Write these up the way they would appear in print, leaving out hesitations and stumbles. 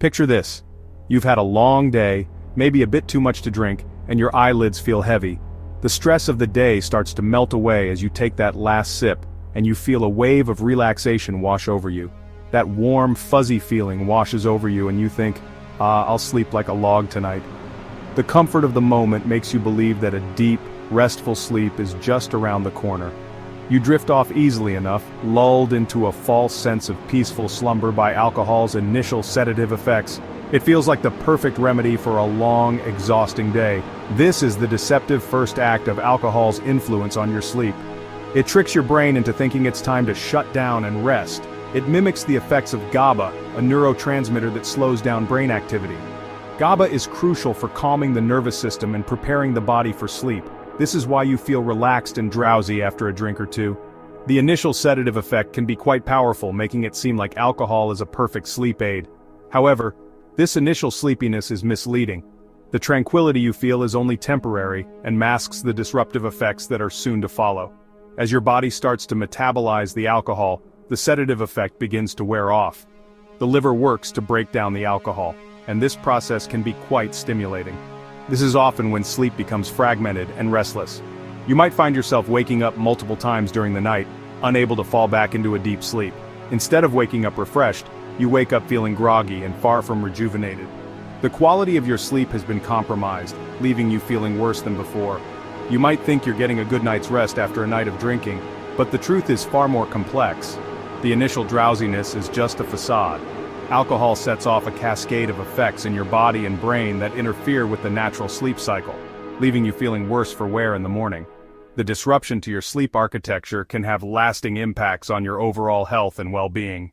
Picture this. You've had a long day, maybe a bit too much to drink, and your eyelids feel heavy. The stress of the day starts to melt away as you take that last sip, and you feel a wave of relaxation wash over you. That warm, fuzzy feeling washes over you and you think, I'll sleep like a log tonight. The comfort of the moment makes you believe that a deep, restful sleep is just around the corner. You drift off easily enough, lulled into a false sense of peaceful slumber by alcohol's initial sedative effects. It feels like the perfect remedy for a long, exhausting day. This is the deceptive first act of alcohol's influence on your sleep. It tricks your brain into thinking it's time to shut down and rest. It mimics the effects of GABA, a neurotransmitter that slows down brain activity. GABA is crucial for calming the nervous system and preparing the body for sleep. This is why you feel relaxed and drowsy after a drink or two. The initial sedative effect can be quite powerful, making it seem like alcohol is a perfect sleep aid. However, this initial sleepiness is misleading. The tranquility you feel is only temporary and masks the disruptive effects that are soon to follow. As your body starts to metabolize the alcohol, the sedative effect begins to wear off. The liver works to break down the alcohol, and this process can be quite stimulating. This is often when sleep becomes fragmented and restless. You might find yourself waking up multiple times during the night, unable to fall back into a deep sleep. Instead of waking up refreshed, you wake up feeling groggy and far from rejuvenated. The quality of your sleep has been compromised, leaving you feeling worse than before. You might think you're getting a good night's rest after a night of drinking, but the truth is far more complex. The initial drowsiness is just a facade. Alcohol sets off a cascade of effects in your body and brain that interfere with the natural sleep cycle, leaving you feeling worse for wear in the morning. The disruption to your sleep architecture can have lasting impacts on your overall health and well-being.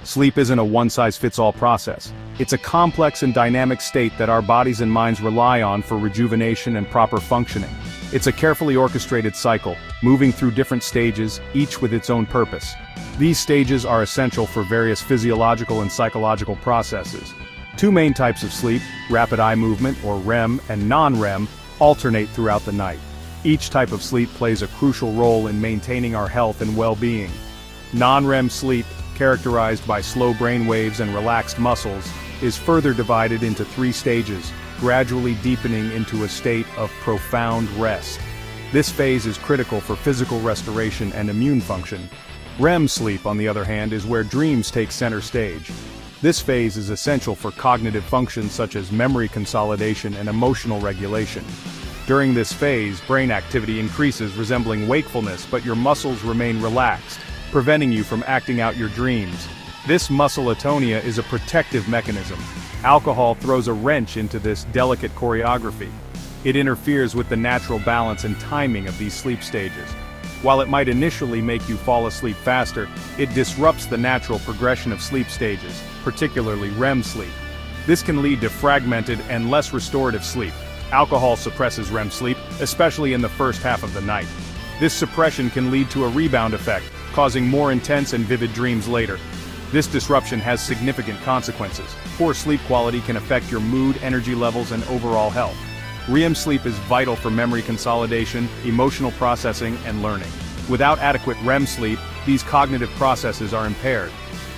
Sleep isn't a one-size-fits-all process. It's a complex and dynamic state that our bodies and minds rely on for rejuvenation and proper functioning. It's a carefully orchestrated cycle, moving through different stages, each with its own purpose. These stages are essential for various physiological and psychological processes. Two main types of sleep, rapid eye movement or REM and non-REM, alternate throughout the night. Each type of sleep plays a crucial role in maintaining our health and well-being. Non-REM sleep, characterized by slow brain waves and relaxed muscles, is further divided into three stages, gradually deepening into a state of profound rest. This phase is critical for physical restoration and immune function. REM sleep, on the other hand, is where dreams take center stage. This phase is essential for cognitive functions such as memory consolidation and emotional regulation. During this phase, brain activity increases, resembling wakefulness, but your muscles remain relaxed, preventing you from acting out your dreams. This muscle atonia is a protective mechanism. Alcohol throws a wrench into this delicate choreography. It interferes with the natural balance and timing of these sleep stages. While it might initially make you fall asleep faster, it disrupts the natural progression of sleep stages, particularly REM sleep. This can lead to fragmented and less restorative sleep. Alcohol suppresses REM sleep, especially in the first half of the night. This suppression can lead to a rebound effect, causing more intense and vivid dreams later. This disruption has significant consequences. Poor sleep quality can affect your mood, energy levels, and overall health. REM sleep is vital for memory consolidation, emotional processing, and learning. Without adequate REM sleep, these cognitive processes are impaired.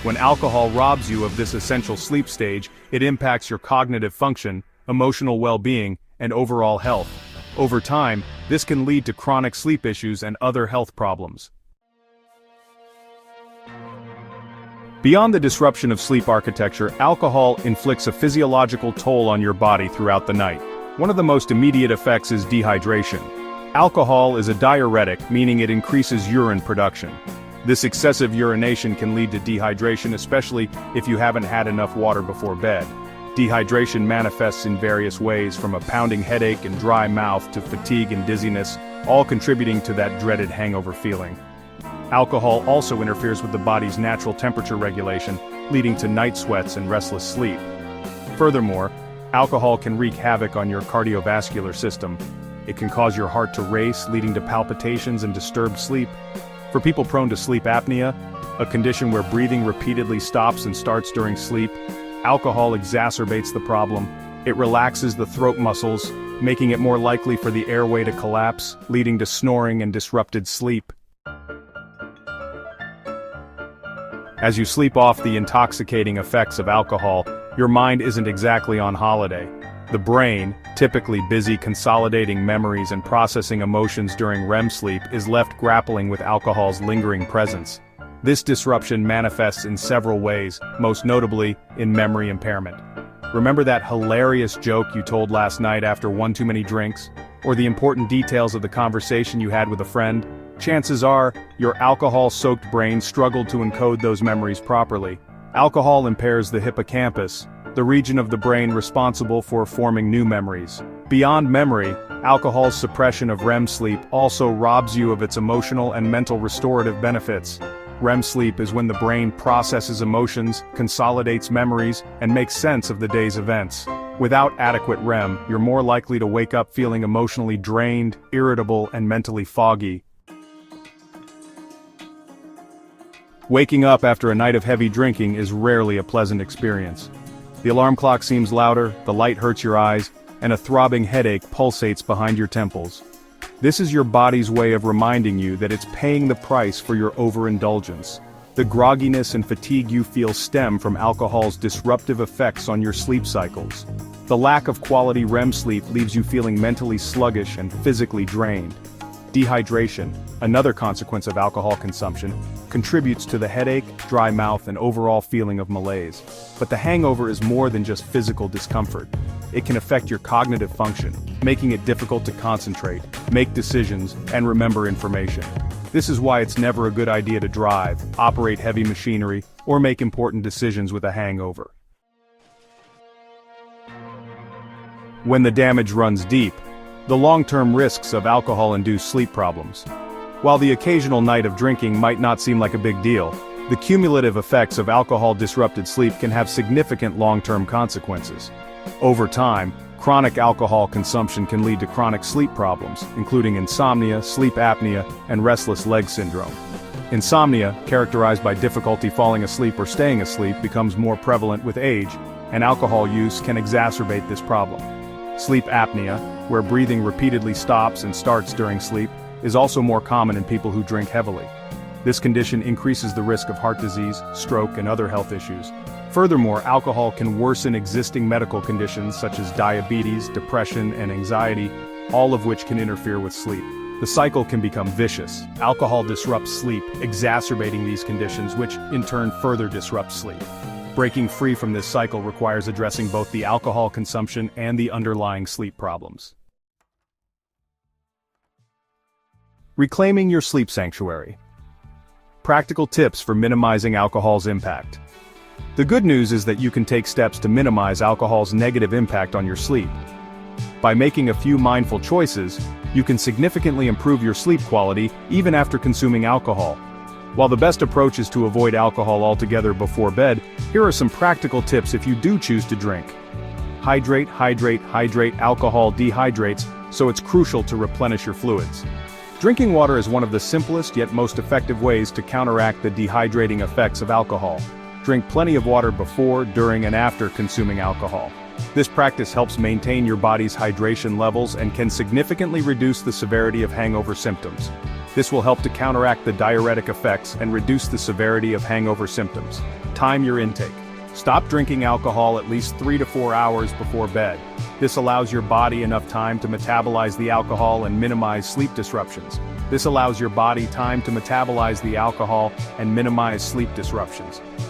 When alcohol robs you of this essential sleep stage, it impacts your cognitive function, emotional well-being, and overall health. Over time, this can lead to chronic sleep issues and other health problems. Beyond the disruption of sleep architecture, alcohol inflicts a physiological toll on your body throughout the night. One of the most immediate effects is dehydration. Alcohol is a diuretic, meaning it increases urine production. This excessive urination can lead to dehydration, especially if you haven't had enough water before bed. Dehydration manifests in various ways, from a pounding headache and dry mouth to fatigue and dizziness, all contributing to that dreaded hangover feeling. Alcohol also interferes with the body's natural temperature regulation, leading to night sweats and restless sleep. Furthermore, alcohol can wreak havoc on your cardiovascular system. It can cause your heart to race, leading to palpitations and disturbed sleep. For people prone to sleep apnea, a condition where breathing repeatedly stops and starts during sleep, alcohol exacerbates the problem. It relaxes the throat muscles, making it more likely for the airway to collapse, leading to snoring and disrupted sleep. As you sleep off the intoxicating effects of alcohol, your mind isn't exactly on holiday. The brain, typically busy consolidating memories and processing emotions during REM sleep, is left grappling with alcohol's lingering presence. This disruption manifests in several ways, most notably in memory impairment. Remember that hilarious joke you told last night after one too many drinks? Or the important details of the conversation you had with a friend? Chances are, your alcohol-soaked brain struggled to encode those memories properly. Alcohol impairs the hippocampus, the region of the brain responsible for forming new memories. Beyond memory, alcohol's suppression of REM sleep also robs you of its emotional and mental restorative benefits. REM sleep is when the brain processes emotions, consolidates memories, and makes sense of the day's events. Without adequate REM, you're more likely to wake up feeling emotionally drained, irritable, and mentally foggy. Waking up after a night of heavy drinking is rarely a pleasant experience. The alarm clock seems louder, the light hurts your eyes, and a throbbing headache pulsates behind your temples. This is your body's way of reminding you that it's paying the price for your overindulgence. The grogginess and fatigue you feel stem from alcohol's disruptive effects on your sleep cycles. The lack of quality REM sleep leaves you feeling mentally sluggish and physically drained. Dehydration, another consequence of alcohol consumption, contributes to the headache, dry mouth, and overall feeling of malaise. But the hangover is more than just physical discomfort. It can affect your cognitive function, making it difficult to concentrate, make decisions, and remember information. This is why it's never a good idea to drive, operate heavy machinery, or make important decisions with a hangover. When the damage runs deep, the long-term risks of alcohol-induced sleep problems. While the occasional night of drinking might not seem like a big deal, the cumulative effects of alcohol-disrupted sleep can have significant long-term consequences. Over time, chronic alcohol consumption can lead to chronic sleep problems, including insomnia, sleep apnea, and restless leg syndrome. Insomnia, characterized by difficulty falling asleep or staying asleep, becomes more prevalent with age, and alcohol use can exacerbate this problem. Sleep apnea, where breathing repeatedly stops and starts during sleep, is also more common in people who drink heavily. This condition increases the risk of heart disease, stroke, and other health issues. Furthermore, alcohol can worsen existing medical conditions such as diabetes, depression, and anxiety, all of which can interfere with sleep. The cycle can become vicious. Alcohol disrupts sleep, exacerbating these conditions, which in turn further disrupts sleep. Breaking free from this cycle requires addressing both the alcohol consumption and the underlying sleep problems. Reclaiming your sleep sanctuary. Practical tips for minimizing alcohol's impact. The good news is that you can take steps to minimize alcohol's negative impact on your sleep. By making a few mindful choices, you can significantly improve your sleep quality even after consuming alcohol. While the best approach is to avoid alcohol altogether before bed, here are some practical tips if you do choose to drink. Hydrate, hydrate, hydrate. Alcohol dehydrates, so it's crucial to replenish your fluids. Drinking water is one of the simplest yet most effective ways to counteract the dehydrating effects of alcohol. Drink plenty of water before, during, and after consuming alcohol. This practice helps maintain your body's hydration levels and can significantly reduce the severity of hangover symptoms. This will help to counteract the diuretic effects and reduce the severity of hangover symptoms. Time your intake. Stop drinking alcohol at least 3 to 4 hours before bed. This allows your body enough time to metabolize the alcohol and minimize sleep disruptions.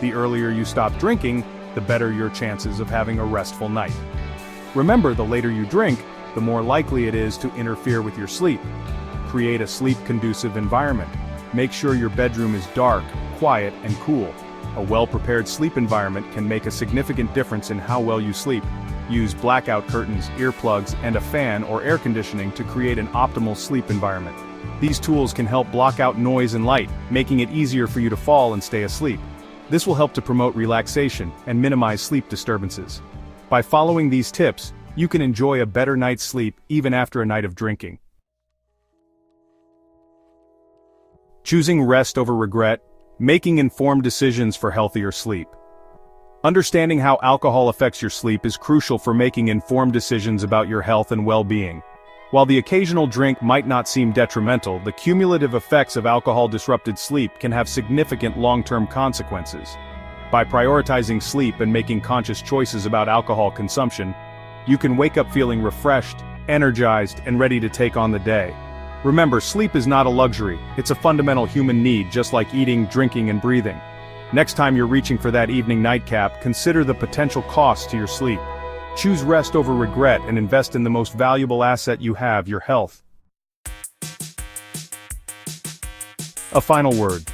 The earlier you stop drinking, the better your chances of having a restful night. Remember, the later you drink, the more likely it is to interfere with your sleep. Create a sleep-conducive environment. Make sure your bedroom is dark, quiet, and cool. A well-prepared sleep environment can make a significant difference in how well you sleep. Use blackout curtains, earplugs, and a fan or air conditioning to create an optimal sleep environment. These tools can help block out noise and light, making it easier for you to fall and stay asleep. This will help to promote relaxation and minimize sleep disturbances. By following these tips, you can enjoy a better night's sleep even after a night of drinking. Choosing rest over regret, making informed decisions for healthier sleep. Understanding how alcohol affects your sleep is crucial for making informed decisions about your health and well-being. While the occasional drink might not seem detrimental, the cumulative effects of alcohol-disrupted sleep can have significant long-term consequences. By prioritizing sleep and making conscious choices about alcohol consumption, you can wake up feeling refreshed, energized, and ready to take on the day. Remember, sleep is not a luxury, it's a fundamental human need just like eating, drinking, and breathing. Next time you're reaching for that evening nightcap, consider the potential cost to your sleep. Choose rest over regret and invest in the most valuable asset you have, your health. A final word.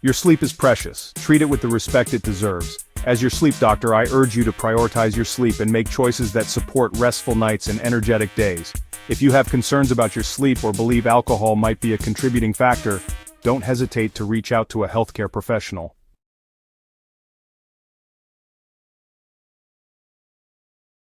Your sleep is precious. Treat it with the respect it deserves. As your sleep doctor, I urge you to prioritize your sleep and make choices that support restful nights and energetic days. If you have concerns about your sleep or believe alcohol might be a contributing factor, don't hesitate to reach out to a healthcare professional.